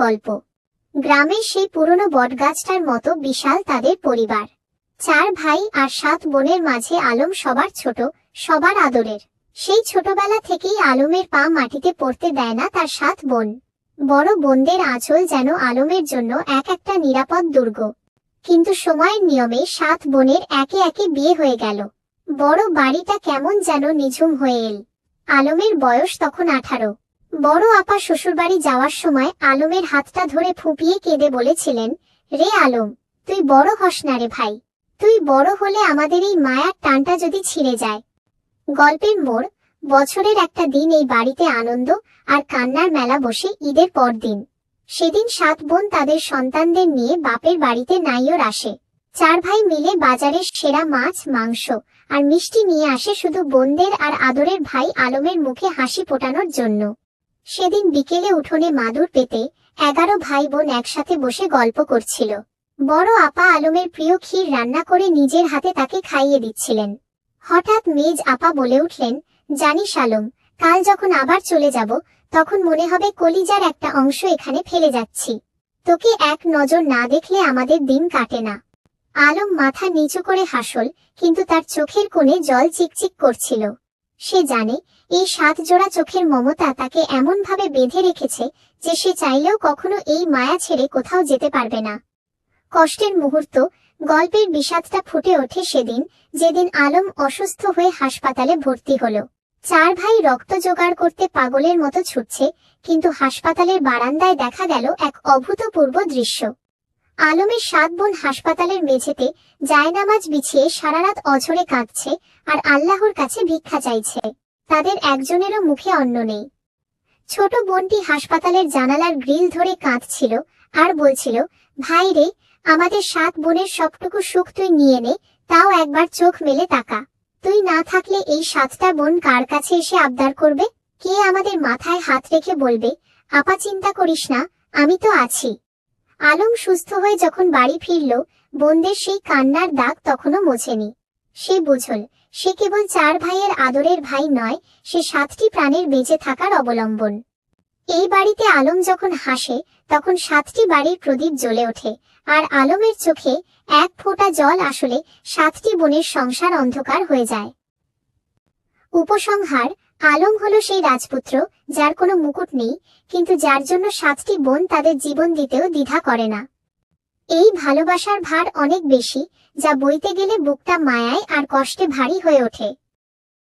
গল্প। গ্রামের সেই পুরনো বটগাছটার মতো বিশাল তাদের পরিবার। 4 ভাই আর 7 বোনের মাঝে আলম সবার ছোট, সবার আদরের। সেই ছোটবেলা থেকেই আলমের পা মাটিতে পড়তে দেয় না তার 7 বোন। বড় বোনদের আঁচল যেন আলমের জন্য এক একটা নিরাপদ দুর্গ। কিন্তু সময়ের নিয়মে 7 বোনের একে একে বিয়ে হয়ে গেল। বড় বাড়িটা কেমন যেন নিঝুম হয়ে এল। আলমের বয়স তখন 18। বড় আপা শ্বশুরবাড়ি যাওয়ার সময় আলমের হাতটা ধরে ফুঁপিয়ে কেঁদে বলেছিলেন, রে আলম, তুই বড় হস না রে ভাই। তুই বড় হলে আমাদের এই মায়ার টানটা যদি ছিঁড়ে যায়। গল্পের মোড়। বছরের একটা দিন এই বাড়িতে আনন্দ আর কান্নার মেলা বসে ঈদের পর দিন। সেদিন 7 বোন তাদের সন্তানদের নিয়ে বাপের বাড়িতে নাইয়োর আসে। 4 ভাই মিলে বাজারের সেরা মাছ, মাংস আর মিষ্টি নিয়ে আসে শুধু বোনদের আর আদরের ভাই আলমের মুখে হাসি ফোটানোর জন্য। সেদিন বিকেলে উঠোনে মাদুর পেতে 11 ভাই বোন একসাথে বসে গল্প করছিল। বড় আপা আলমের প্রিয় ক্ষীর রান্না করে নিজের হাতে তাকে খাইয়ে দিচ্ছিলেন। হঠাৎ মেজ আপা বলে উঠলেন, জানিস আলম, কাল যখন আবার চলে যাব তখন মনে হবে কলিজার একটা অংশ এখানে ফেলে যাচ্ছি। তোকে এক নজর না দেখলে আমাদের দিন কাটে না। আলম মাথা নিচু করে হাসল, কিন্তু তার চোখের কোণে জল চিকচিক করছিল। সে জানে এই 7 জোড়া চোখের মমতা তাকে এমন ভাবে বেঁধে রেখেছে যে সে চাইলেও কখনো এই মায়া ছেড়ে কোথাও যেতে পারবে না। কষ্টের মুহূর্ত। গল্পের বিষাদটা ফুটে ওঠে সেদিন, যেদিন আলম অসুস্থ হয়ে হাসপাতালে ভর্তি হলো। 4 ভাই রক্ত জোগাড় করতে পাগলের মতো ছুটছে, কিন্তু হাসপাতালের বারান্দায় দেখা গেল এক অভূতপূর্ব দৃশ্য। আলমের 7 বোন হাসপাতালের মেঝেতে জায়নামাজ বিছিয়ে সারারাত অঝরে কাঁদছে আর আল্লাহর কাছে ভিক্ষা চাইছে। তাদের একজনেরও মুখে অন্ন নেই। ছোট বোনটি হাসপাতালের জানালার গ্রিল ধরে কাঁদছিল আর বলছিল, ভাই রে, আমাদের 7 বোনের সবটুকু সুখ তুই নিয়ে নে, তাও একবার চোখ মেলে তাকা। তুই না থাকলে এই 7টা বোন কার কাছে এসে আবদার করবে? কে আমাদের মাথায় হাত রেখে বলবে, আপা চিন্তা করিস না, আমি তো আছি। আলম সুস্থ হয়ে যখন বাড়ি ফিরল, বোনদের সেই কান্নার দাগ তখনও মোছেনি। সে বুঝল, সে কেবল 4 ভাইয়ের আদরের ভাই নয়, সে 7টি প্রাণের বেঁচে থাকার অবলম্বন। এই বাড়িতে আলম যখন হাসে তখন 7টি বাড়ির প্রদীপ জ্বলে ওঠে, আর আলমের চোখে এক ফোঁটা জল আসলে 7টি বোনের সংসার অন্ধকার হয়ে যায়। উপসংহার: আলম হলো সেই রাজপুত্র যার কোনো মুকুট নেই, কিন্তু যার জন্য 7টি বোন তাদের জীবন দিতেও দ্বিধা করে না। এই ভালোবাসার ভার অনেক বেশি, যা বইতে গেলে বুকটা মায়ায় আর কষ্টে ভারী হয়ে ওঠে।